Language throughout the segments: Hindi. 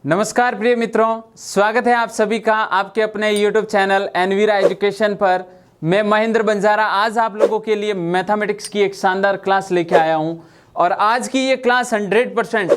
नमस्कार प्रिय मित्रों, स्वागत है आप सभी का आपके अपने YouTube चैनल एनवीरा एजुकेशन पर। मैं महेंद्र बंजारा आज आप लोगों के लिए मैथमेटिक्स की एक शानदार क्लास लेके आया हूं। और आज की ये क्लास 100%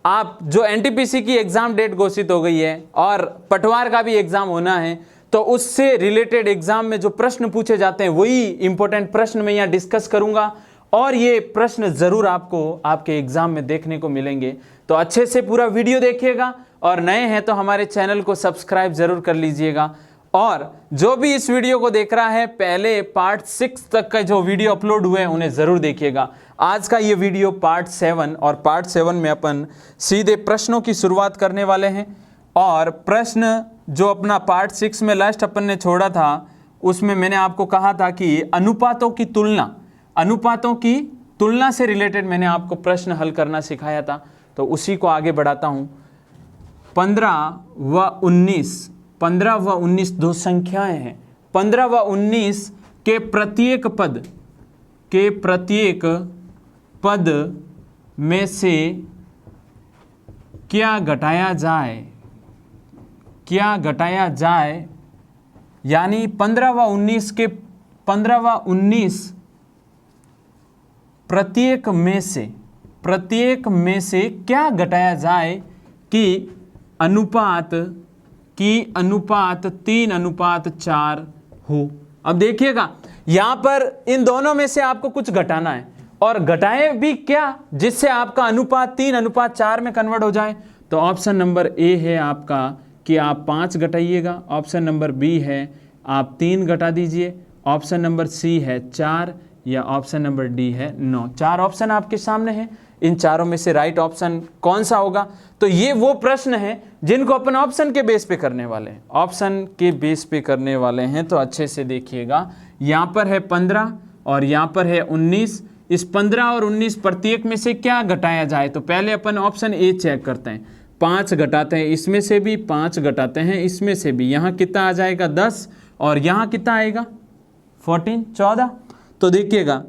आप जो एनटीपीसी की एग्ज़ाम डेट घोषित हो गई है और पटवार का भी एग्ज़ाम होना है, तो उससे रिलेटेड एग्ज़ाम में जो प्रश्न पूछे जाते हैं वही इंपॉर्टेंट प्रश्न मैं यहाँ डिस्कस करूँगा और ये प्रश्न ज़रूर आपको आपके एग्ज़ाम में देखने को मिलेंगे। तो अच्छे से पूरा वीडियो देखिएगा और नए हैं तो हमारे चैनल को सब्सक्राइब ज़रूर कर लीजिएगा। और जो भी इस वीडियो को देख रहा है पहले पार्ट 6 तक का जो वीडियो अपलोड हुए हैं उन्हें ज़रूर देखिएगा। आज का ये वीडियो पार्ट 7 और पार्ट 7 में अपन सीधे प्रश्नों की शुरुआत करने वाले हैं। और प्रश्न जो अपना पार्ट 6 में लास्ट अपन ने छोड़ा था उसमें मैंने आपको कहा था कि अनुपातों की तुलना से रिलेटेड मैंने आपको प्रश्न हल करना सिखाया था, तो उसी को आगे बढ़ाता हूँ। 15 व 19 दो संख्याएं हैं। 15 व 19 के प्रत्येक पद में से क्या घटाया जाए, यानी 15 व 19 प्रत्येक में से क्या घटाया जाए कि अनुपात 3:4 हो। अब देखिएगा यहां पर इन दोनों में से आपको कुछ घटाना है और घटाए भी क्या, जिससे आपका अनुपात 3:4 में कन्वर्ट हो जाए। तो ऑप्शन नंबर ए है आपका कि आप 5 घटाइएगा, ऑप्शन नंबर बी है आप 3 घटा दीजिए, ऑप्शन नंबर सी है 4 या ऑप्शन नंबर डी है 9। 4 ऑप्शन आपके सामने हैं, इन चारों में से राइट ऑप्शन कौन सा होगा। तो ये वो प्रश्न है जिनको अपन ऑप्शन के बेस पे करने वाले हैं, तो अच्छे से देखिएगा। यहाँ पर है 15 और यहाँ पर है 19। इस 15 और 19 प्रत्येक में से क्या घटाया जाए, तो पहले अपन ऑप्शन ए चेक करते हैं। 5 घटाते हैं इसमें से भी, 5 घटाते हैं इसमें से भी, यहाँ कितना आ जाएगा 10 और यहाँ कितना आएगा 14। तो देखिएगा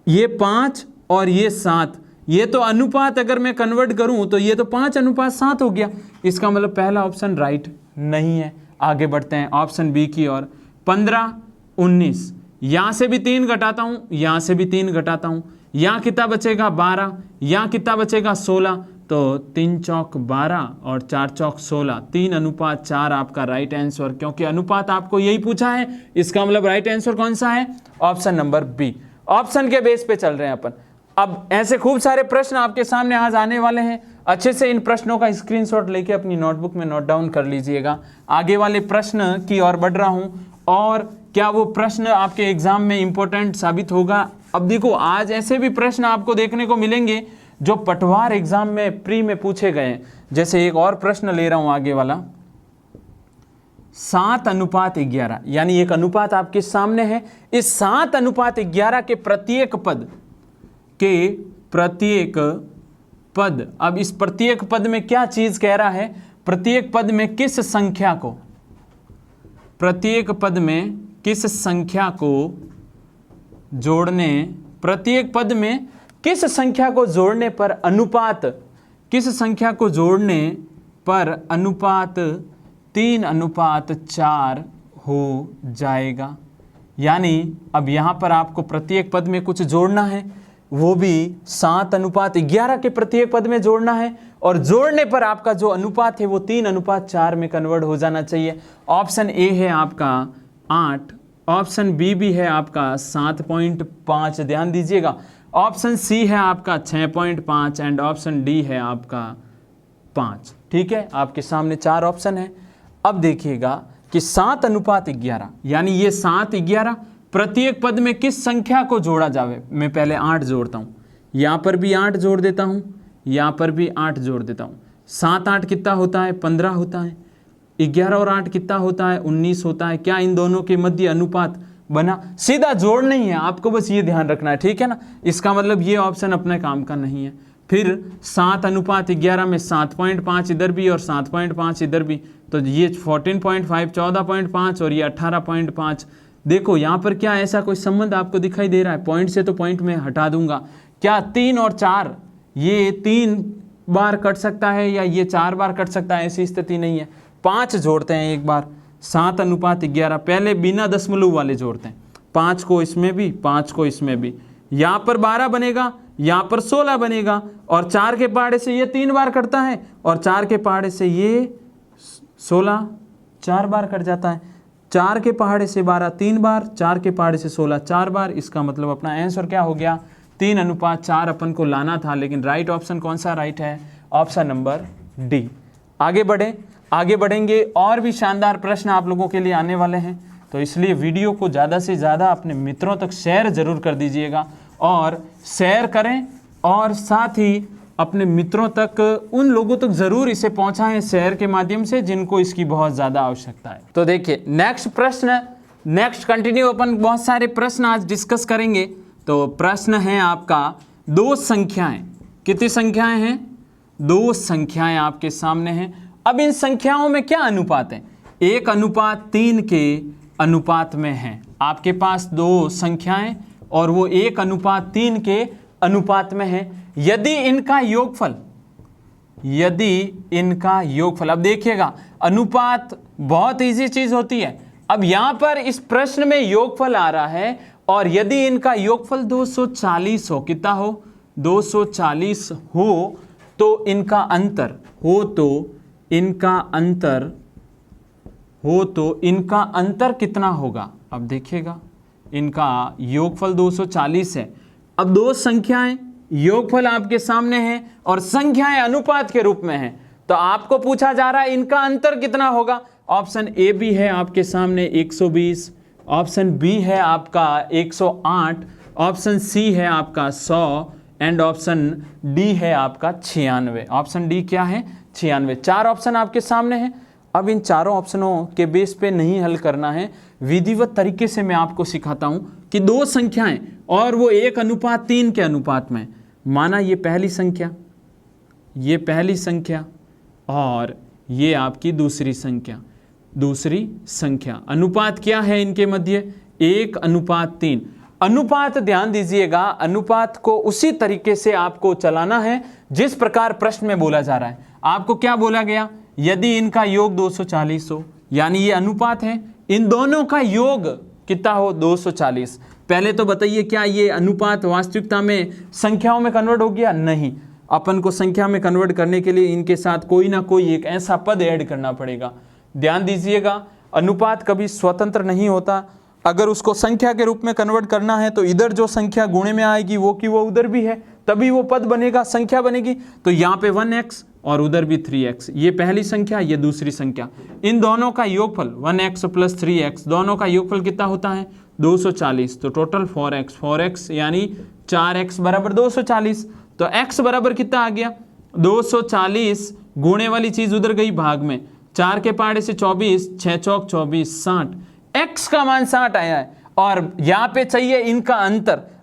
ये 5 और ये 7, ये तो अनुपात अगर मैं कन्वर्ट करूं तो ये तो 5:7 हो गया। इसका मतलब पहला ऑप्शन राइट नहीं है। आगे बढ़ते हैं ऑप्शन बी की ओर। 15, 19, यहाँ से भी 3 घटाता हूँ, यहाँ से भी 3 घटाता हूँ, यहाँ कितना बचेगा 12, यहाँ कितना बचेगा 16। तो 3 चौक 12 और 4 चौक 16, 3:4 आपका राइट आंसर, क्योंकि अनुपात आपको यही पूछा है। इसका मतलब राइट आंसर कौन सा है, ऑप्शन नंबर बी। ऑप्शन के बेस पे चल रहे हैं अपन। अब ऐसे खूब सारे प्रश्न आपके सामने आज आने वाले हैं, अच्छे से इन प्रश्नों का स्क्रीनशॉट लेके अपनी नोटबुक में नोट डाउन कर लीजिएगा। आगे वाले प्रश्न की ओर बढ़ रहा हूं और क्या वो प्रश्न आपके एग्जाम में इंपॉर्टेंट साबित होगा। अब देखो आज ऐसे भी प्रश्न आपको देखने को मिलेंगे जो पटवार एग्जाम में प्री में पूछे गए हैं। जैसे एक और प्रश्न ले रहा हूं आगे वाला, 7:11, यानी एक अनुपात आपके सामने है। इस 7:11 के प्रत्येक पद, अब इस प्रत्येक पद में क्या चीज कह रहा है, प्रत्येक पद में किस संख्या जोड़ने पर अनुपात 3:4 हो जाएगा। यानी अब यहां पर आपको प्रत्येक पद में कुछ जोड़ना है, वो भी 7:11 के प्रत्येक पद में जोड़ना है और जोड़ने पर आपका जो अनुपात है वो 3:4 में कन्वर्ट हो जाना चाहिए। ऑप्शन ए है आपका 8, ऑप्शन बी भी है आपका 7.5, ध्यान दीजिएगा, ऑप्शन सी है आपका 6.5 एंड ऑप्शन डी है आपका 5। ठीक है, आपके सामने 4 ऑप्शन है। अब देखिएगा कि 7:11 यानी ये 7:11 प्रत्येक पद में किस संख्या को जोड़ा जावे। मैं पहले 8 जोड़ता हूँ, यहाँ पर भी 8 जोड़ देता हूँ, यहाँ पर भी 8 जोड़ देता हूँ। 7 8 कितना होता है 15 होता है, 11 और 8 कितना होता है 19 होता है। क्या इन दोनों के मध्य अनुपात बना? सीधा जोड़ नहीं है, आपको बस ये ध्यान रखना है, ठीक है ना। इसका मतलब ये ऑप्शन अपने काम का नहीं है। फिर 7:11 में 7.5 इधर भी और 7.5 इधर भी, तो ये 14.5, 14.5 और ये 18.5। देखो यहाँ पर क्या ऐसा कोई संबंध आपको दिखाई दे रहा है? पॉइंट से तो पॉइंट में हटा दूंगा। क्या 3 और 4, ये 3 बार कट सकता है या ये 4 बार कट सकता है, ऐसी स्थिति नहीं है। 5 जोड़ते हैं एक बार, 7:11। पहले बिना दशमलव वाले जोड़ते हैं, 5 को इसमें भी, 5 को इसमें भी। यहाँ पर 12 बनेगा, यहाँ पर 16 बनेगा, और 4 के पहाड़े से ये 3 बार कटता है, और 4 के पहाड़े से ये 16 4 बार कट जाता है। 4 के पहाड़े से 12 3 बार, 4 के पहाड़े से 16 4 बार। इसका मतलब अपना आंसर क्या हो गया, 3:4 अपन को लाना था, लेकिन राइट ऑप्शन कौन सा राइट है, ऑप्शन नंबर डी। आगे बढ़ेंगे, और भी शानदार प्रश्न आप लोगों के लिए आने वाले हैं, तो इसलिए वीडियो को ज़्यादा से ज़्यादा अपने मित्रों तक शेयर ज़रूर कर दीजिएगा, और शेयर करें और साथ ही अपने मित्रों तक, उन लोगों तक ज़रूर इसे पहुंचाएं शेयर के माध्यम से जिनको इसकी बहुत ज़्यादा आवश्यकता है। तो देखिए नेक्स्ट कंटिन्यू अपन बहुत सारे प्रश्न आज डिस्कस करेंगे। तो प्रश्न है आपका 2 संख्याएं, कितनी संख्याएं हैं, 2 संख्याएं आपके सामने हैं। अब इन संख्याओं में क्या अनुपात है, 1:3 के अनुपात में है। आपके पास 2 संख्याएं और वो 1:3 के अनुपात में है। यदि इनका योगफल, अब देखिएगा अनुपात बहुत इजी चीज होती है। अब यहां पर इस प्रश्न में योगफल आ रहा है, और यदि इनका योगफल 240 हो, कितना हो, 240 हो, तो इनका अंतर कितना होगा। अब देखिएगा इनका योगफल 240 है। अब 2 संख्याएं, योगफल आपके सामने है और संख्याएं अनुपात के रूप में है, तो आपको पूछा जा रहा है इनका अंतर कितना होगा। ऑप्शन ए बी है आपके सामने 120, ऑप्शन बी है आपका 108, ऑप्शन सी है आपका 100 एंड ऑप्शन डी है आपका 96। ऑप्शन डी क्या है, 96। 4 ऑप्शन आपके सामने हैं। अब इन चारों ऑप्शनों के बेस पे नहीं हल करना है, विधिवत तरीके से मैं आपको सिखाता हूं कि 2 संख्याएं और वो 1:3 के अनुपात में। माना ये पहली संख्या और ये आपकी दूसरी संख्या। अनुपात क्या है इनके मध्य, 1:3। अनुपात ध्यान दीजिएगा, अनुपात को उसी तरीके से आपको चलाना है जिस प्रकार प्रश्न में बोला जा रहा है। आपको क्या बोला गया, यदि इनका योग 240 हो, यानी ये अनुपात है, इन दोनों का योग कितना हो, 240। पहले तो बताइए क्या ये अनुपात वास्तविकता में संख्याओं में कन्वर्ट हो गया, नहीं। अपन को संख्या में कन्वर्ट करने के लिए इनके साथ कोई ना कोई एक ऐसा पद ऐड करना पड़ेगा। ध्यान दीजिएगा, अनुपात कभी स्वतंत्र नहीं होता। अगर उसको संख्या के रूप में कन्वर्ट करना है तो इधर जो संख्या गुणे में आएगी वो की वो उधर भी है, तभी वो पद बनेगा, संख्या बनेगी। तो यहाँ पे 1x और उधर भी 3x, ये पहली संख्या, ये दूसरी संख्या। इन दोनों का योगफल 1x + 3x, दोनों का योगफल कितना होता है, 240। तो टोटल 4x यानी 4x बराबर 240। तो x बराबर कितना आ गया, 240। गुणे वाली चीज उधर गई भाग में, 4 के पहाड़े से 24, 6 चौक 24, 60। x का मान 60 आया है, और यहाँ पे चाहिए इनका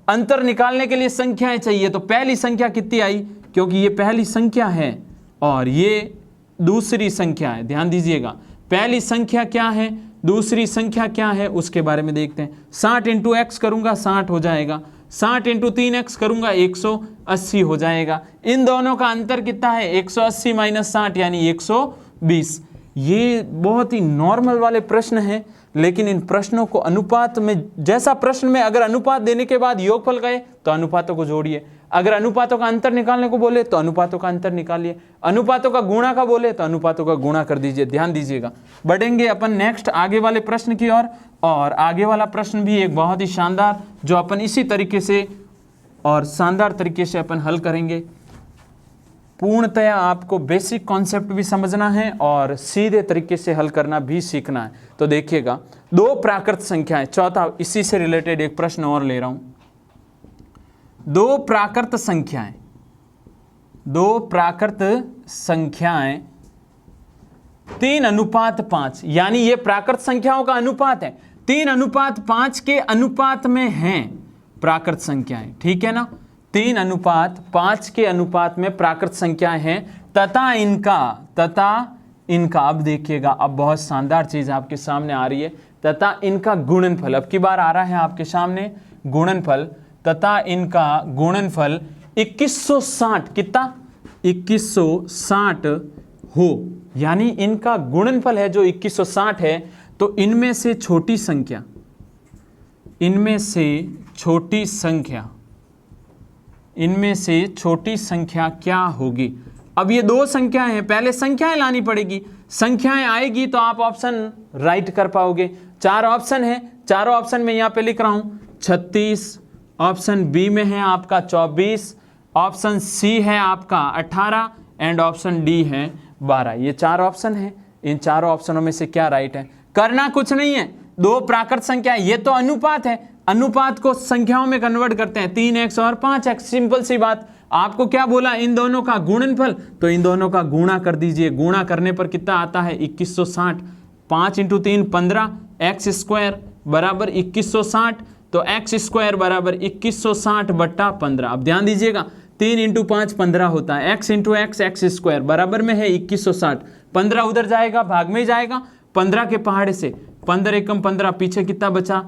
अंतर निकालने के लिए संख्याएं चाहिए। तो पहली संख्या कितनी आई, क्योंकि ये पहली संख्या है और ये दूसरी संख्या है। ध्यान दीजिएगा, पहली संख्या क्या है, दूसरी संख्या क्या है, उसके बारे में देखते हैं। 60 × x करूंगा 60 हो जाएगा, 60 × 3x करूंगा 180 हो जाएगा। इन दोनों का अंतर कितना है, 180 - 60 यानी 120। ये बहुत ही नॉर्मल वाले प्रश्न हैं, लेकिन इन प्रश्नों को अनुपात में, जैसा प्रश्न में अगर अनुपात देने के बाद योगफल गए तो अनुपातों को जोड़िए, अगर अनुपातों का अंतर निकालने को बोले तो अनुपातों का अंतर निकालिए, अनुपातों का गुणा का बोले तो अनुपातों का गुणा कर दीजिए। ध्यान दीजिएगा, बढ़ेंगे अपन नेक्स्ट आगे वाले प्रश्न की ओर, और आगे वाला प्रश्न भी एक बहुत ही शानदार, जो अपन इसी तरीके से और शानदार तरीके से अपन हल करेंगे। पूर्णतया आपको बेसिक कॉन्सेप्ट भी समझना है और सीधे तरीके से हल करना भी सीखना है। तो देखिएगा, 2 प्राकृत संख्याएं, चौथा इसी से रिलेटेड एक प्रश्न और ले रहा हूं। 2 प्राकृत संख्याएं 3:5, यानी ये प्राकृत संख्याओं का अनुपात है, 3:5 के अनुपात में हैं प्राकृत संख्याएं, ठीक है ना। 3:5 के अनुपात में प्राकृत संख्याएं हैं, तथा इनका अब देखिएगा, अब बहुत शानदार चीज आपके सामने आ रही है, तथा इनका गुणनफल। अब की बार आ रहा है आपके सामने गुणनफल, तथा इनका गुणनफल 2160, कितना 2160 हो, यानी इनका गुणनफल है जो 2160 है, तो इनमें से छोटी संख्या, इनमें से छोटी संख्या क्या होगी। अब ये दो संख्याएं हैं, पहले संख्याएं लानी पड़ेगी, संख्याएं आएगी तो आप ऑप्शन राइट कर पाओगे। चार ऑप्शन है, चारों ऑप्शन में यहां पे लिख रहा हूं 36, ऑप्शन बी में है आपका 24, ऑप्शन सी है आपका 18 एंड ऑप्शन डी है 12। ये चार ऑप्शन है, इन चारों ऑप्शनों में से क्या राइट है। करना कुछ नहीं है, दो प्राकृत संख्या, ये तो अनुपात है, अनुपात को संख्याओं में कन्वर्ट करते हैं, 3x और 5x, सिंपल सी बात। आपको क्या बोला, इन दोनों का गुणनफल, तो इन दोनों का गुणा कर दीजिए। गुणा करने पर कितना आता है 2160, 5 × 3 15, एक्स स्क्वायर बराबर 2160, तो एक्स स्क्वायर बराबर 2160/15। अब ध्यान दीजिएगा 3 × 5 15 होता है, x × x एक्स स्क्वायर बराबर में है 2160, 15 उधर जाएगा, भाग में जाएगा, 15 के पहाड़े से 15 एकम 15, पीछे कितना बचा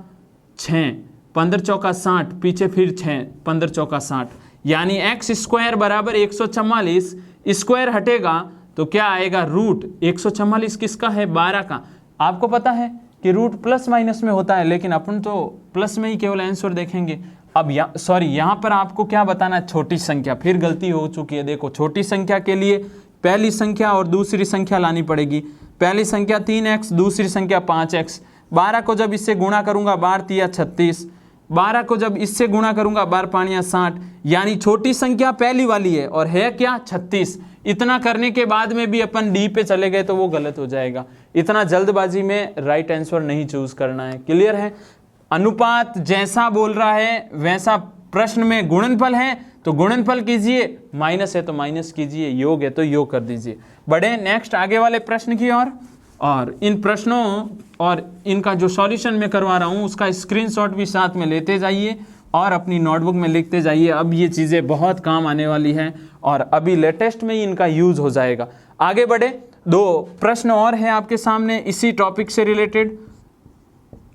6, 15 चौका 60, पीछे फिर 6, 15 चौका 60, यानी एक्स स्क्वायर बराबर 144, स्क्वायर हटेगा तो क्या आएगा रूट 144 किसका है 12 का। आपको पता है कि रूट प्लस माइनस में होता है, लेकिन अपन तो प्लस में ही केवल आंसर देखेंगे। अब यहाँ पर आपको क्या बताना है, छोटी संख्या, फिर गलती हो चुकी है। देखो छोटी संख्या के लिए पहली संख्या और दूसरी संख्या लानी पड़ेगी। पहली संख्या 3x, दूसरी संख्या 5x। 12 को जब इससे गुणा करूंगा 12 तिया 36, 12 को जब इससे गुणा करूंगा 12 पानिया 60, यानी छोटी संख्या पहली वाली है और है क्या 36। इतना करने के बाद में भी अपन डी पे चले गए तो वो गलत हो जाएगा। इतना जल्दबाजी में राइट आंसर नहीं चूज करना है, क्लियर है। अनुपात जैसा बोल रहा है वैसा प्रश्न में गुणनफल है तो गुणनफल कीजिए, माइनस है तो माइनस कीजिए, योग है तो योग कर दीजिए। बढ़े नेक्स्ट आगे वाले प्रश्न की ओर, और इन प्रश्नों और इनका जो सॉल्यूशन मैं करवा रहा हूं उसका स्क्रीनशॉट भी साथ में लेते जाइए और अपनी नोटबुक में लिखते जाइए। अब ये चीज़ें बहुत काम आने वाली हैं और अभी लेटेस्ट में ही इनका यूज हो जाएगा। आगे बढ़े, दो प्रश्न और हैं आपके सामने इसी टॉपिक से रिलेटेड,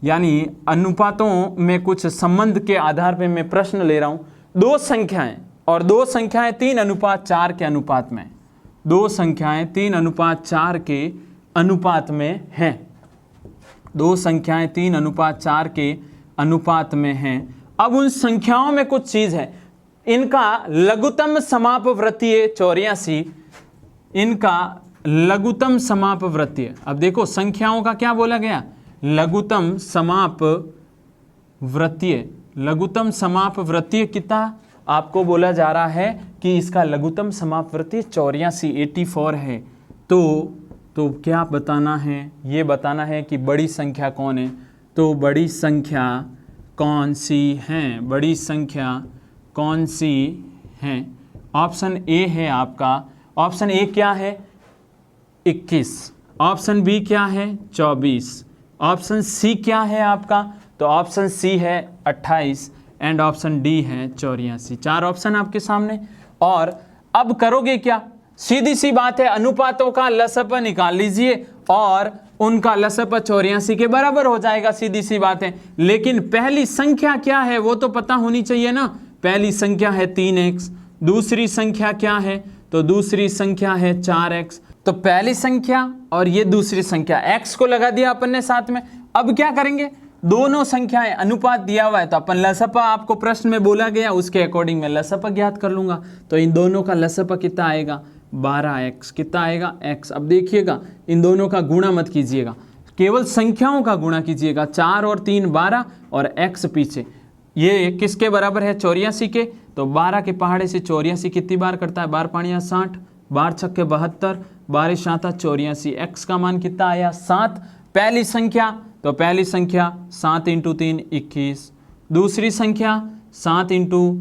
यानी अनुपातों में कुछ संबंध के आधार पे मैं प्रश्न ले रहा हूं। दो संख्याएं और दो संख्याएं 3:4 के अनुपात में, दो संख्याएं 3:4 के अनुपात में हैं, दो संख्याएं 3:4 के अनुपात में हैं। अब उन संख्याओं में कुछ चीज है, इनका लघुत्तम समापवर्तीय 84, इनका लघुत्तम समापवर्तीय। अब देखो संख्याओं का क्या बोला गया, लघुत्तम समापवर्तीय। लघुत्तम समापवर्तीय कितना आपको बोला जा रहा है कि इसका लघुत्तम समापवर्तीय 84 है। तो क्या बताना है, ये बताना है कि बड़ी संख्या कौन है। तो बड़ी संख्या कौन सी हैं, बड़ी संख्या कौन सी हैं। ऑप्शन ए है आपका, ऑप्शन ए क्या है 21, ऑप्शन बी क्या है 24, ऑप्शन सी क्या है आपका, तो ऑप्शन सी है 28 एंड ऑप्शन डी है 84। चार ऑप्शन आपके सामने। और अब करोगे क्या, सीधी सी बात है, अनुपातों का लसप निकाल लीजिए और उनका लसप 84 के बराबर हो जाएगा, सीधी सी बात है। लेकिन पहली संख्या क्या है वो तो पता होनी चाहिए ना। पहली संख्या है 3x, दूसरी संख्या क्या है, तो दूसरी संख्या है 4x। तो पहली संख्या और ये दूसरी संख्या x को लगा दिया अपन ने साथ में। अब क्या करेंगे, दोनों संख्याएं अनुपात दिया हुआ है तो अपन लसपा, आपको प्रश्न में बोला गया उसके अकॉर्डिंग मैं लसपा ज्ञात कर लूंगा। तो इन दोनों का लसपा कितना आएगा 12x, कितना आएगा x। अब देखिएगा इन दोनों का गुणा मत कीजिएगा, केवल संख्याओं का गुणा कीजिएगा। 4 और 3 12 और x पीछे, ये किसके बराबर है 84 के। तो 12 के पहाड़े से 84 कितनी बार करता है, 12 पानिया 60, 12 छक्के 72, 12 साता 84, x का मान कितना आया 7। पहली संख्या, तो पहली संख्या 7 × 3 21, दूसरी संख्या 7 ×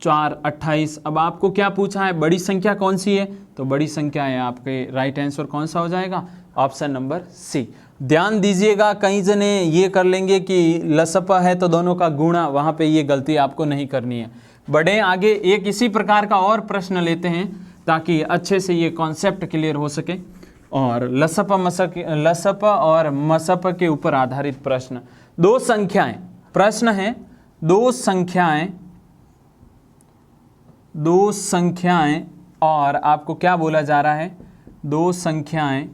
4 28। अब आपको क्या पूछा है, बड़ी संख्या कौन सी है, तो बड़ी संख्या है आपके राइट आंसर कौन सा हो जाएगा, ऑप्शन नंबर सी। ध्यान दीजिएगा, कई जने ये कर लेंगे कि लसपा है तो दोनों का गुणा, वहाँ पे ये गलती आपको नहीं करनी है। बढ़े आगे, एक इसी प्रकार का और प्रश्न लेते हैं ताकि अच्छे से ये कॉन्सेप्ट क्लियर हो सके। और लसपा और मसपा के ऊपर आधारित प्रश्न। दो संख्याएं, प्रश्न है दो संख्याएं और आपको क्या बोला जा रहा है, दो संख्याएं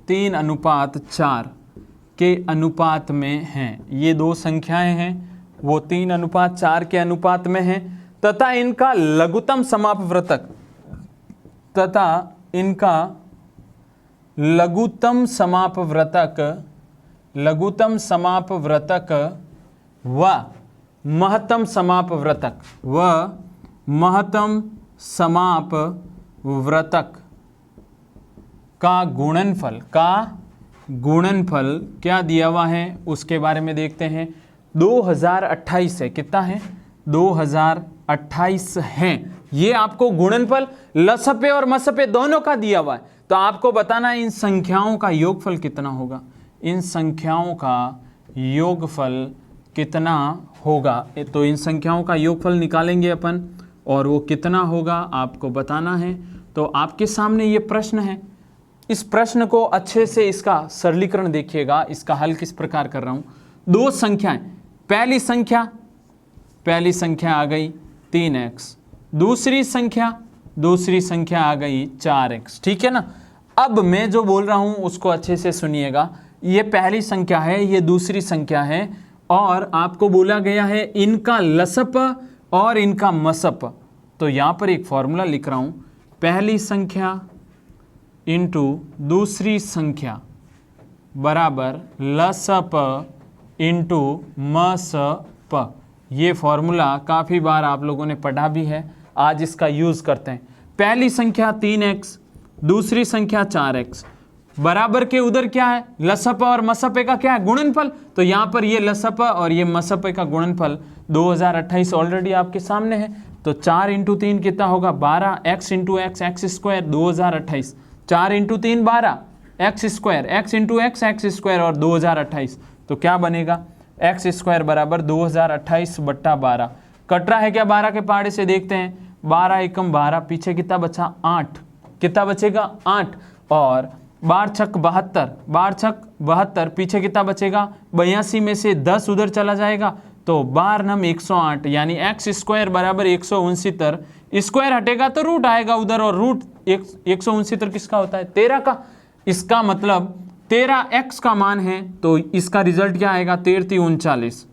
3:4 के अनुपात में हैं। ये दो संख्याएं हैं वो 3:4 के अनुपात में हैं तथा इनका लघुत्तम समापवर्तक व महत्तम समापवर्तक का गुणनफल क्या दिया हुआ है उसके बारे में देखते हैं। 2028 है, कितना है, 2028 है। ये आपको गुणनफल लसपे और मसपे दोनों का दिया हुआ है, तो आपको बताना है इन संख्याओं का योगफल कितना होगा। इन संख्याओं का योगफल कितना होगा, तो इन संख्याओं का योगफल निकालेंगे अपन और वो कितना होगा आपको बताना है। तो आपके सामने ये प्रश्न है, इस प्रश्न को अच्छे से इसका सरलीकरण देखिएगा, इसका हल किस प्रकार कर रहा हूं। दो संख्याएं, पहली संख्या आ गई 3x, दूसरी संख्या आ गई 4x, ठीक है ना। अब मैं जो बोल रहा हूं उसको अच्छे से सुनिएगा। ये पहली संख्या है, ये दूसरी संख्या है और आपको बोला गया है इनका लसप और इनका मसप। तो यहां पर एक फॉर्मूला लिख रहा हूं, पहली संख्या इंटू दूसरी संख्या बराबर लसप इंटू मसप। ये फॉर्मूला काफ़ी बार आप लोगों ने पढ़ा भी है, आज इसका यूज़ करते हैं। पहली संख्या 3x, दूसरी संख्या 4x, बराबर के उधर क्या है, लसप और मसप का क्या है, गुणनफल। तो यहाँ पर ये लसप और ये मसप का गुणनफल 2028 ऑलरेडी आपके सामने है। तो 4 × 3 कितना होगा, 12, x × x x square 2028, 4 × 3 12, x square, x × x और 2028। तो क्या बनेगा, x स्क्वायर बराबर 2028/12। कट रहा है क्या 12 के पहाड़े से, देखते हैं। 12 एकम 12, पीछे कितना बचा 8, कितना बचेगा 8, और 12 छक 72, 12 छक 72, पीछे कितना बचेगा 82 में से 10 उधर चला जाएगा, तो 12 नम 108, यानी x स्क्वायर बराबर 169। स्क्वायर हटेगा तो रूट आएगा उधर, और रूट 169 किसका होता है, 13 का। इसका मतलब 13x का मान है, तो इसका रिजल्ट क्या आएगा, 13 × 39,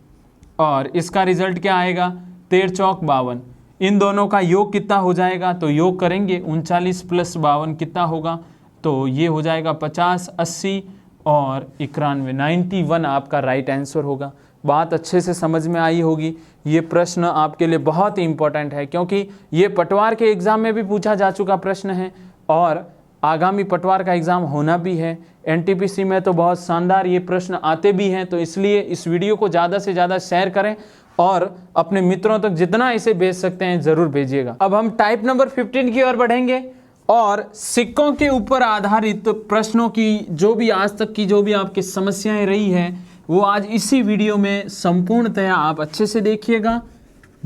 और इसका रिजल्ट क्या आएगा 13 चौक 52। इन दोनों का योग कितना हो जाएगा, तो योग करेंगे 39 + 52 कितना होगा, तो ये हो जाएगा 50, 80 और 91, 91 आपका राइट आंसर होगा। बात अच्छे से समझ में आई होगी। ये प्रश्न आपके लिए बहुत ही इंपॉर्टेंट है, क्योंकि ये पटवार के एग्ज़ाम में भी पूछा जा चुका प्रश्न है और आगामी पटवार का एग्ज़ाम होना भी है। एनटीपीसी में तो बहुत शानदार ये प्रश्न आते भी हैं, तो इसलिए इस वीडियो को ज़्यादा से ज़्यादा शेयर करें और अपने मित्रों तक जितना इसे भेज सकते हैं ज़रूर भेजिएगा। अब हम टाइप नंबर 15 की ओर बढ़ेंगे और सिक्कों के ऊपर आधारित प्रश्नों की जो भी आज तक की जो भी आपकी समस्याएं रही हैं वो आज इसी वीडियो में संपूर्णतया आप अच्छे से देखिएगा।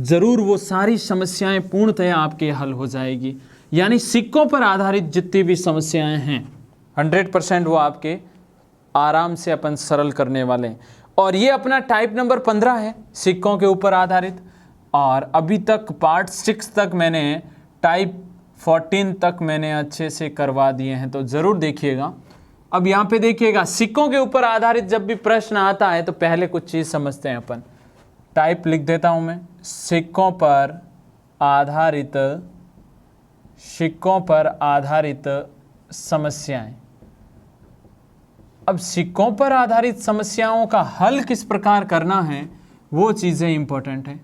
ज़रूर वो सारी समस्याएं पूर्णतया आपके हल हो जाएगी, यानी सिक्कों पर आधारित जितनी भी समस्याएं हैं 100% वो आपके आराम से अपन सरल करने वाले हैं। और ये अपना टाइप नंबर 15 है सिक्कों के ऊपर आधारित, और अभी तक पार्ट 6 तक मैंने टाइप 14 तक मैंने अच्छे से करवा दिए हैं, तो ज़रूर देखिएगा। अब यहाँ पे देखिएगा, सिक्कों के ऊपर आधारित जब भी प्रश्न आता है तो पहले कुछ चीज़ समझते हैं अपन। टाइप लिख देता हूँ मैं, सिक्कों पर आधारित समस्याएं। अब सिक्कों पर आधारित समस्याओं का हल किस प्रकार करना है वो चीज़ें इंपॉर्टेंट हैं।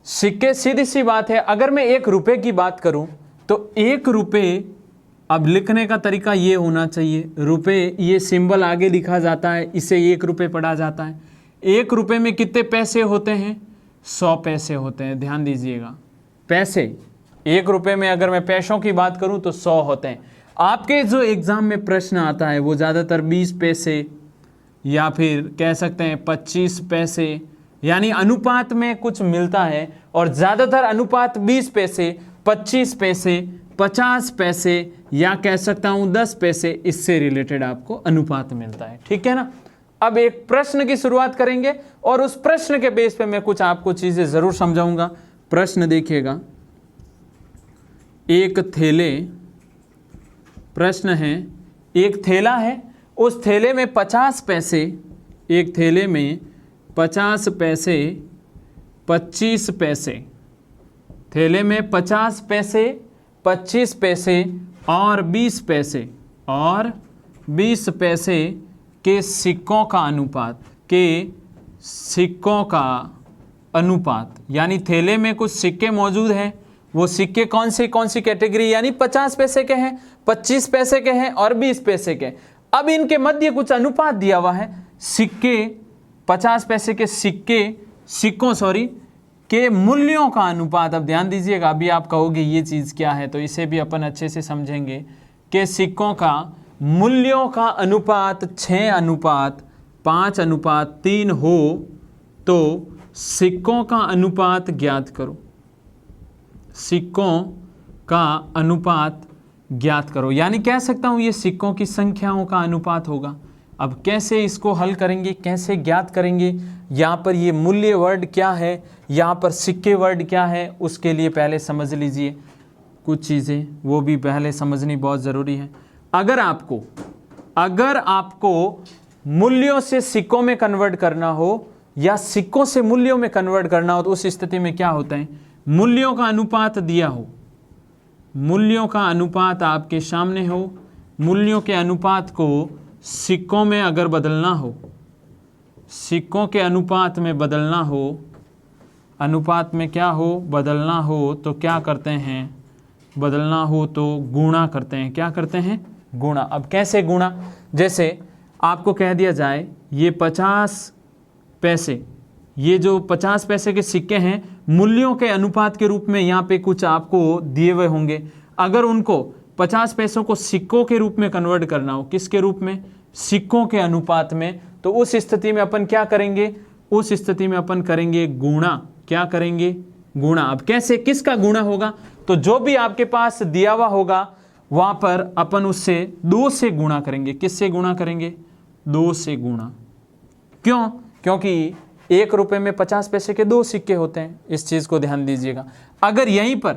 सिक्के, सीधी सी बात है, अगर मैं 1 रुपये की बात करूं तो 1 रुपये, अब लिखने का तरीका ये होना चाहिए, रुपये ये सिंबल आगे लिखा जाता है, इसे 1 रुपये पढ़ा जाता है। 1 रुपये में कितने पैसे होते हैं, 100 पैसे होते हैं, ध्यान दीजिएगा। पैसे 1 रुपये में अगर मैं पैसों की बात करूं तो 100 होते हैं। आपके जो एग्ज़ाम में प्रश्न आता है वो ज़्यादातर 20 पैसे या फिर कह सकते हैं 25 पैसे, यानी अनुपात में कुछ मिलता है, और ज़्यादातर अनुपात 20 पैसे, 25 पैसे, 50 पैसे या कह सकता हूँ 10 पैसे, इससे रिलेटेड आपको अनुपात मिलता है, ठीक है ना। अब एक प्रश्न की शुरुआत करेंगे और उस प्रश्न के बेस पे मैं कुछ आपको चीज़ें ज़रूर समझाऊंगा। प्रश्न देखिएगा, एक थैले, प्रश्न है एक थैला है, उस थैले में 50 पैसे, एक थैले में 50 पैसे, 25 पैसे, थैले में 50 पैसे, 25 पैसे और 20 पैसे और 20 पैसे के सिक्कों का अनुपात, के सिक्कों का अनुपात, यानी थैले में कुछ सिक्के मौजूद हैं, वो सिक्के कौन सी कैटेगरी, यानी 50 पैसे के हैं, 25 पैसे के हैं और 20 पैसे के। अब इनके मध्य कुछ अनुपात दिया हुआ है, सिक्के 50 पैसे के सिक्कों के मूल्यों का अनुपात। अब ध्यान दीजिएगा, अभी आप कहोगे ये चीज़ क्या है, तो इसे भी अपन अच्छे से समझेंगे कि सिक्कों का मूल्यों का अनुपात 6:5:3 हो तो सिक्कों का अनुपात ज्ञात करो, सिक्कों का अनुपात ज्ञात करो। यानी कह सकता हूँ ये सिक्कों की संख्याओं का अनुपात होगा। अब कैसे इसको हल करेंगे, कैसे ज्ञात करेंगे, यहाँ पर ये मूल्य वर्ड क्या है, यहाँ पर सिक्के वर्ड क्या है, उसके लिए पहले समझ लीजिए कुछ चीज़ें, वो भी पहले समझनी बहुत ज़रूरी है। अगर आपको मूल्यों से सिक्कों में कन्वर्ट करना हो या सिक्कों से मूल्यों में कन्वर्ट करना हो, तो उस स्थिति में क्या होता है, मूल्यों का अनुपात दिया हो, मूल्यों का अनुपात आपके सामने हो, मूल्यों के अनुपात को सिक्कों में अगर बदलना हो, सिक्कों के अनुपात में बदलना हो, अनुपात में क्या हो, बदलना हो, तो क्या करते हैं, बदलना हो तो गुणा करते हैं। क्या करते हैं, गुणा। अब कैसे गुणा, जैसे आपको कह दिया जाए ये 50 पैसे, ये जो 50 पैसे के सिक्के हैं मूल्यों के अनुपात के रूप में यहाँ पे कुछ आपको दिए हुए होंगे। अगर उनको 50 पैसों को सिक्कों के रूप में कन्वर्ट करना हो, किसके रूप में, सिक्कों के अनुपात में, तो उस स्थिति में अपन क्या करेंगे, उस स्थिति में अपन करेंगे गुणा। क्या करेंगे, गुणा। अब कैसे, किसका गुणा होगा, तो जो भी आपके पास दिया हुआ होगा वहाँ पर अपन उससे 2 से गुणा करेंगे। किससे गुणा करेंगे, 2 से गुणा। क्यों, क्योंकि 1 रुपये में 50 पैसे के 2 सिक्के होते हैं, इस चीज़ को ध्यान दीजिएगा। अगर यहीं पर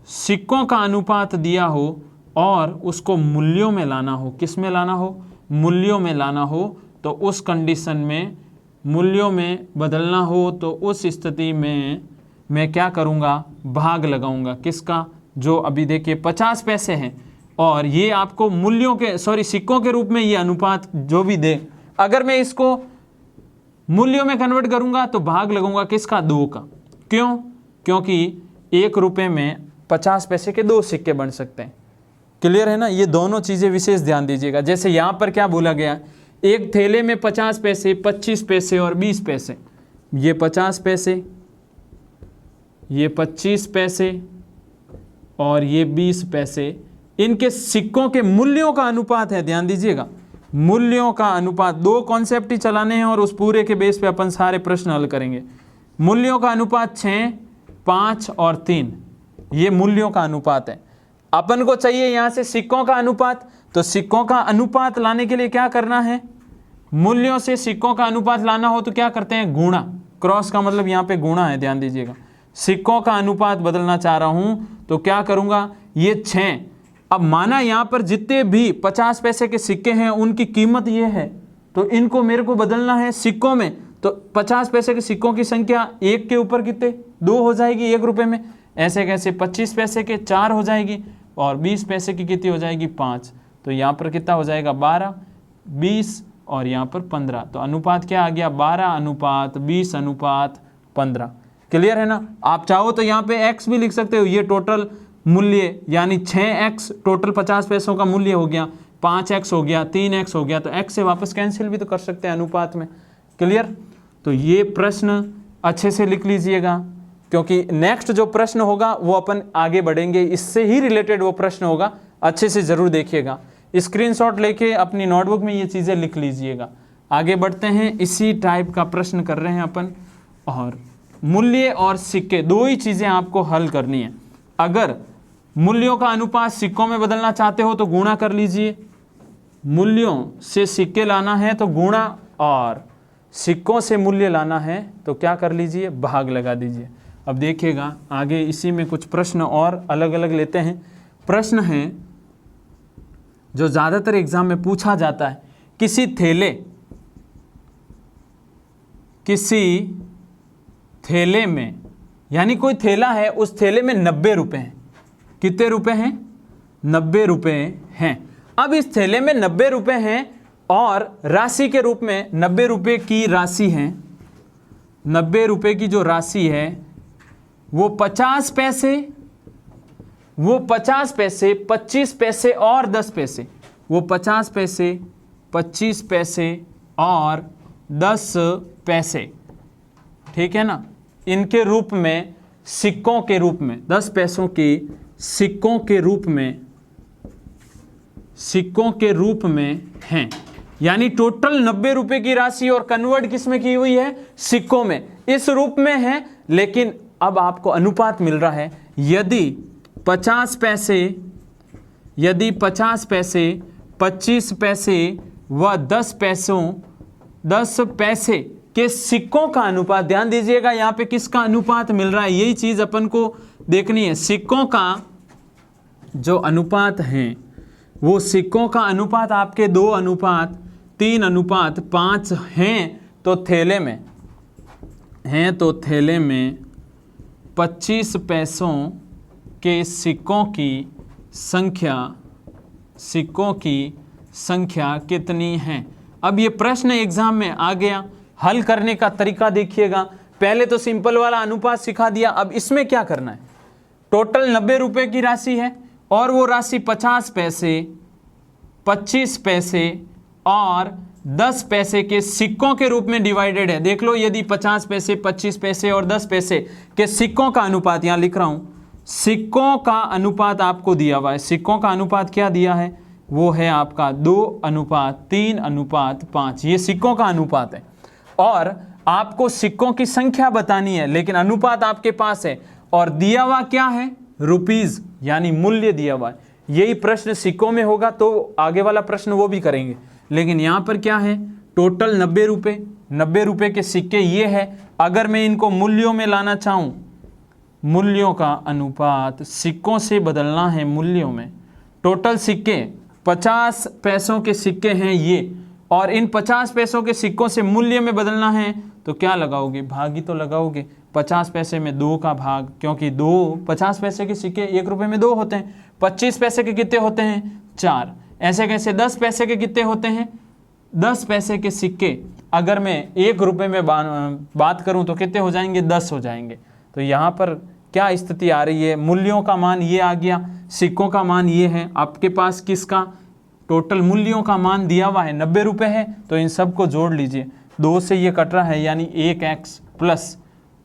सिक्कों का अनुपात दिया हो और उसको मूल्यों में लाना हो, किस में लाना हो, मूल्यों में लाना हो, तो उस कंडीशन में मूल्यों में बदलना हो, तो उस स्थिति में मैं क्या करूँगा, भाग लगाऊंगा। किसका, जो अभी देखिए 50 पैसे हैं और ये आपको मूल्यों के सिक्कों के रूप में ये अनुपात जो भी दे, अगर मैं इसको मूल्यों में कन्वर्ट करूंगा तो भाग लगाऊंगा किसका, 2 का। क्यों, क्योंकि 1 रुपये में 50 पैसे के 2 सिक्के बन सकते हैं। क्लियर है ना, ये दोनों चीज़ें विशेष ध्यान दीजिएगा। जैसे यहाँ पर क्या बोला गया, एक थैले में 50 पैसे, 25 पैसे और 20 पैसे, ये 50 पैसे, ये 25 पैसे और ये 20 पैसे, इनके सिक्कों के मूल्यों का अनुपात है। ध्यान दीजिएगा, मूल्यों का अनुपात, 2 कॉन्सेप्ट ही चलाने हैं और उस पूरे के बेस पे अपन सारे प्रश्न हल करेंगे। मूल्यों का अनुपात 6, 5 और 3, ये मूल्यों का अनुपात है। अपन को चाहिए यहाँ से सिक्कों का अनुपात, तो सिक्कों का अनुपात लाने के लिए क्या करना है, मूल्यों से सिक्कों का अनुपात लाना हो तो क्या करते हैं, गुणा। क्रॉस का मतलब यहाँ पे गुणा है, ध्यान दीजिएगा। सिक्कों का अनुपात बदलना चाह रहा हूँ तो क्या करूँगा, ये 6। अब माना यहाँ पर जितने भी 50 पैसे के सिक्के हैं उनकी कीमत ये है, तो इनको मेरे को बदलना है सिक्कों में, तो 50 पैसे के सिक्कों की संख्या 1 के ऊपर कितने, 2 हो जाएगी 1 रुपये में। ऐसे कैसे, 25 पैसे के 4 हो जाएगी और 20 पैसे की कितनी हो जाएगी, 5। तो यहाँ पर कितना हो जाएगा, 12, 20 और यहाँ पर 15। तो अनुपात क्या आ गया, 12:20:15। क्लियर है ना। आप चाहो तो यहाँ पे x भी लिख सकते हो, ये टोटल मूल्य यानी 6x टोटल 50 पैसों का मूल्य हो गया, 5x हो गया, 3x हो गया, तो x से वापस कैंसिल भी तो कर सकते हैं अनुपात में। क्लियर। तो ये प्रश्न अच्छे से लिख लीजिएगा, क्योंकि नेक्स्ट जो प्रश्न होगा वो अपन आगे बढ़ेंगे, इससे ही रिलेटेड वो प्रश्न होगा, अच्छे से ज़रूर देखिएगा। स्क्रीनशॉट लेके अपनी नोटबुक में ये चीज़ें लिख लीजिएगा। आगे बढ़ते हैं, इसी टाइप का प्रश्न कर रहे हैं अपन, और मूल्य और सिक्के 2 ही चीज़ें आपको हल करनी है। अगर मूल्यों का अनुपात सिक्कों में बदलना चाहते हो तो गुणा कर लीजिए, मूल्यों से सिक्के लाना है तो गुणा, और सिक्कों से मूल्य लाना है तो क्या कर लीजिए, भाग लगा दीजिए। अब देखिएगा आगे इसी में कुछ प्रश्न और अलग अलग लेते हैं। प्रश्न है जो ज़्यादातर एग्जाम में पूछा जाता है, किसी थैले में, यानी कोई थैला है, उस थैले में 90 रुपये हैं। कितने रुपए हैं? 90 रुपये हैं। अब इस थैले में 90 रुपये हैं और राशि के रूप में 90 रुपये की राशि है। 90 रुपये की जो राशि है वो 50 पैसे, 25 पैसे और 10 पैसे, वो 50 पैसे, 25 पैसे और 10 पैसे, ठीक है ना, इनके रूप में, सिक्कों के रूप में, 10 पैसों के सिक्कों के रूप में हैं। यानी टोटल 90 रुपये की राशि और कन्वर्ट किस में की हुई है? सिक्कों में, इस रूप में है। लेकिन अब आपको अनुपात मिल रहा है, यदि 50 पैसे, 25 पैसे व 10 पैसे के सिक्कों का अनुपात, ध्यान दीजिएगा यहाँ पे किसका अनुपात मिल रहा है, यही चीज अपन को देखनी है। सिक्कों का जो अनुपात है वो सिक्कों का अनुपात आपके 2:3:5 हैं, तो थैले में 25 पैसों के सिक्कों की संख्या कितनी है? अब ये प्रश्न एग्जाम में आ गया। हल करने का तरीका देखिएगा। पहले तो सिंपल वाला अनुपात सिखा दिया। अब इसमें क्या करना है? टोटल 90 रुपये की राशि है और वो राशि 50 पैसे, 25 पैसे और 10 पैसे के सिक्कों के रूप में डिवाइडेड है। देख लो, यदि 50 पैसे, 25 पैसे और 10 पैसे के सिक्कों का अनुपात, यहाँ लिख रहा हूँ, सिक्कों का अनुपात आपको दिया हुआ है। सिक्कों का अनुपात क्या दिया है? वो है आपका 2:3:5। ये सिक्कों का अनुपात है और आपको सिक्कों की संख्या बतानी है, लेकिन अनुपात आपके पास है और दिया हुआ क्या है? रुपीज, यानी मूल्य दिया हुआ है। यही प्रश्न सिक्कों में होगा तो आगे वाला प्रश्न वो भी करेंगे, लेकिन यहाँ पर क्या है? टोटल 90 रुपये, 90 रुपये के सिक्के ये है। अगर मैं इनको मूल्यों में लाना चाहूँ, मूल्यों का अनुपात सिक्कों से बदलना है मूल्यों में। टोटल सिक्के 50 पैसों के सिक्के हैं ये, और इन 50 पैसों के सिक्कों से मूल्य में बदलना है तो क्या लगाओगे? भाग ही तो लगाओगे। 50 पैसे में 2 का भाग, क्योंकि 50 पैसे के सिक्के 1 रुपये में 2 होते हैं। 25 पैसे के कितने होते हैं? 4। ऐसे कैसे 10 पैसे के कितने होते हैं? 10 पैसे के सिक्के अगर मैं 1 रुपये में बात करूं तो कितने हो जाएंगे? 10 हो जाएंगे। तो यहाँ पर क्या स्थिति आ रही है? मूल्यों का मान ये आ गया, सिक्कों का मान ये है। आपके पास किसका टोटल मूल्यों का मान दिया हुआ है? 90 रुपये है, तो इन सबको जोड़ लीजिए। 2 से ये कट रहा है, यानी 1x प्लस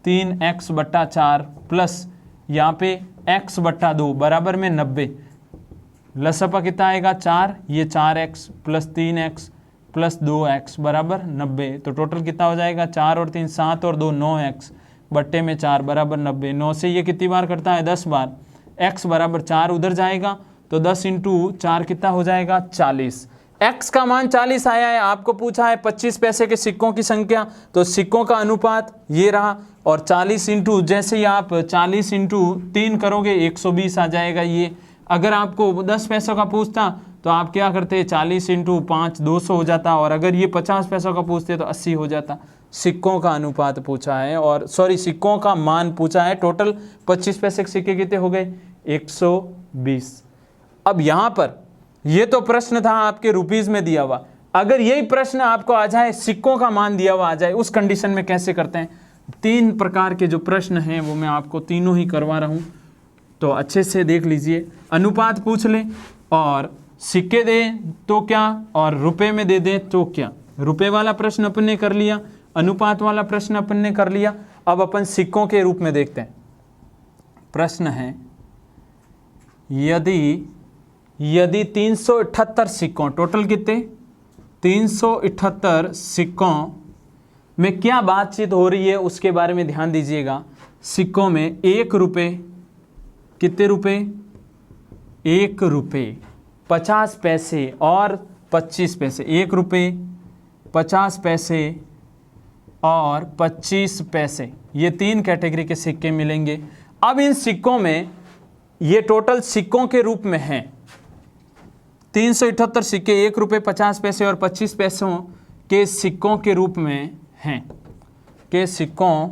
3x/4 प्लस यहाँ पे x/2 बराबर में 90। लसपा कितना आएगा? 4। ये 4x plus 3x plus 2x बराबर 90। तो टोटल कितना हो जाएगा? 4 और 3 7 और 2 9x बट्टे में 4 बराबर 90। 9 से ये कितनी बार कटता है? 10 बार। x बराबर 4 उधर जाएगा तो 10 × 4 कितना हो जाएगा? 40। x का मान 40 आया है। आपको पूछा है 25 पैसे के सिक्कों की संख्या, तो सिक्कों का अनुपात ये रहा, और 40 × जैसे ही आप 40 × 3 करोगे 120 आ जाएगा ये। अगर आपको 10 पैसों का पूछता तो आप क्या करते? 40 × 5 200 हो जाता, और अगर ये 50 पैसों का पूछते तो 80 हो जाता। सिक्कों का अनुपात पूछा है, और सिक्कों का मान पूछा है। टोटल 25 पैसे के सिक्के कितने हो गए? 120। अब यहाँ पर ये तो प्रश्न था आपके रुपीज में दिया हुआ। अगर यही प्रश्न आपको आ जाए, सिक्कों का मान दिया हुआ आ जाए, उस कंडीशन में कैसे करते हैं? 3 प्रकार के जो प्रश्न हैं वो मैं आपको तीनों ही करवा रहा हूँ, तो अच्छे से देख लीजिए। अनुपात पूछ लें और सिक्के दें तो क्या, और रुपए में दे दें तो क्या। रुपए वाला प्रश्न अपन ने कर लिया, अनुपात वाला प्रश्न अपन ने कर लिया। अब अपन सिक्कों के रूप में देखते हैं। प्रश्न है, यदि 378 सिक्कों, टोटल कितने? 378 सिक्कों में क्या बातचीत हो रही है उसके बारे में ध्यान दीजिएगा। सिक्कों में 1 रुपये, कितने रुपए? 1 रुपये, 50 पैसे और 25 पैसे। 1 रुपये, 50 पैसे और 25 पैसे, ये 3 कैटेगरी के सिक्के मिलेंगे। अब इन सिक्कों में ये टोटल सिक्कों के रूप में हैं 378 सिक्के, 1 रुपये 50 पैसे और 25 पैसों के सिक्कों के रूप में हैं, के सिक्कों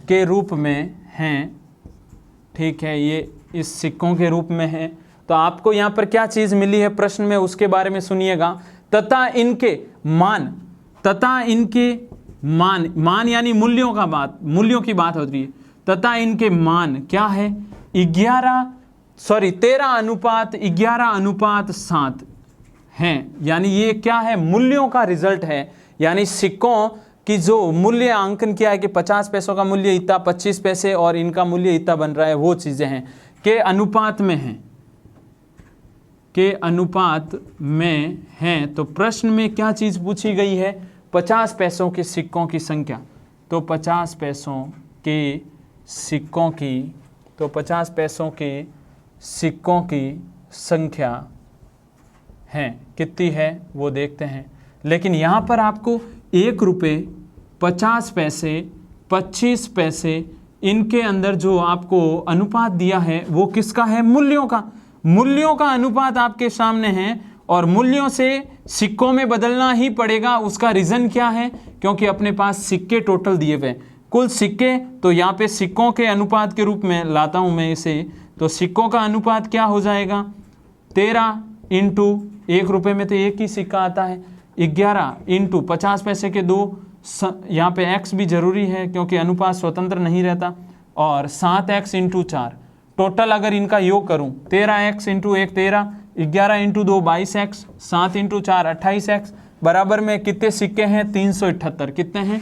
के रूप में हैं। ठीक है, ये इस सिक्कों के रूप में है। तो आपको यहाँ पर क्या चीज़ मिली है प्रश्न में, उसके बारे में सुनिएगा। तथा इनके मान, मान यानी मूल्यों की बात हो रही है। तथा इनके मान क्या है, 13:11:7 हैं, यानी ये क्या है, मूल्यों का रिजल्ट है। यानी सिक्कों की जो मूल्य अंकन किया है कि 50 पैसों का मूल्य इतना, 25 पैसे और इनका मूल्य इतना बन रहा है, वो चीज़ें हैं के अनुपात में हैं, के अनुपात में हैं। तो प्रश्न में क्या चीज़ पूछी गई है, 50 पैसों के सिक्कों की संख्या। तो 50 पैसों के सिक्कों की, तो 50 पैसों के सिक्कों की संख्या है, कितनी है वो देखते हैं। लेकिन यहाँ पर आपको 1 रुपये 50 पैसे 25 पैसे इनके अंदर जो आपको अनुपात दिया है वो किसका है, मूल्यों का अनुपात आपके सामने है। और मूल्यों से सिक्कों में बदलना ही पड़ेगा। उसका रीज़न क्या है, क्योंकि अपने पास सिक्के टोटल दिए हुए कुल सिक्के, तो यहाँ पे सिक्कों के अनुपात के रूप में लाता हूँ मैं इसे। तो सिक्कों का अनुपात क्या हो जाएगा, 13 इंटू 1 रुपये में तो एक ही सिक्का आता है, 11 इंटू 50 पैसे के 2, यहाँ पे x भी जरूरी है क्योंकि अनुपात स्वतंत्र नहीं रहता, और 7x इंटू 4। टोटल अगर इनका योग करूँ, 13x into 1 13, 11 into 2 22x, 7 into 4 28x, बराबर में कितने सिक्के हैं, 378। कितने हैं,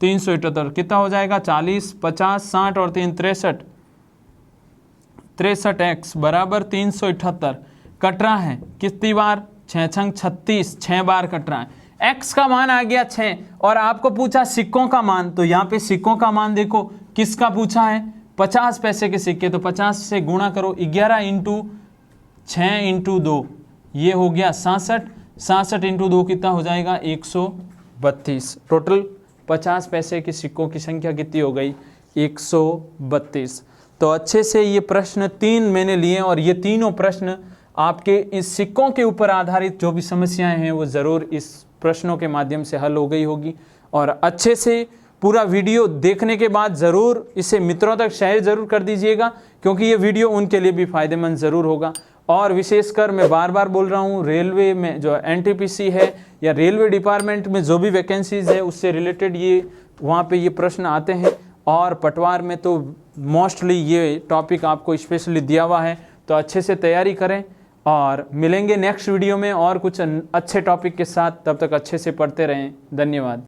378। कितना हो जाएगा, 40 50 60 और 3 63, 63x बराबर 378 कट रहा है कितनी बार, 6 छंग 36, 6 बार कट रहा है। x का मान आ गया 6 और आपको पूछा सिक्कों का मान। तो यहाँ पे सिक्कों का मान देखो किसका पूछा है, 50 पैसे के सिक्के। तो 50 से गुणा करो, 11 इंटू 6 इंटू 2 ये हो गया 67, 67 इंटू 2 कितना हो जाएगा, 132। टोटल 50 पैसे के सिक्कों की संख्या कितनी हो गई, 132। तो अच्छे से ये प्रश्न 3 मैंने लिए और ये तीनों प्रश्न आपके इस सिक्कों के ऊपर आधारित जो भी समस्याएं हैं वो ज़रूर इस प्रश्नों के माध्यम से हल हो गई होगी। और अच्छे से पूरा वीडियो देखने के बाद ज़रूर इसे मित्रों तक शेयर ज़रूर कर दीजिएगा, क्योंकि ये वीडियो उनके लिए भी फ़ायदेमंद ज़रूर होगा। और विशेषकर मैं बार बार बोल रहा हूँ, रेलवे में जो NTPC है या रेलवे डिपार्टमेंट में जो भी वैकेंसीज़ है उससे रिलेटेड ये वहाँ पे ये प्रश्न आते हैं। और पटवार में तो मोस्टली ये टॉपिक आपको स्पेशली दिया हुआ है, तो अच्छे से तैयारी करें। और मिलेंगे नेक्स्ट वीडियो में और कुछ अच्छे टॉपिक के साथ, तब तक अच्छे से पढ़ते रहें। धन्यवाद।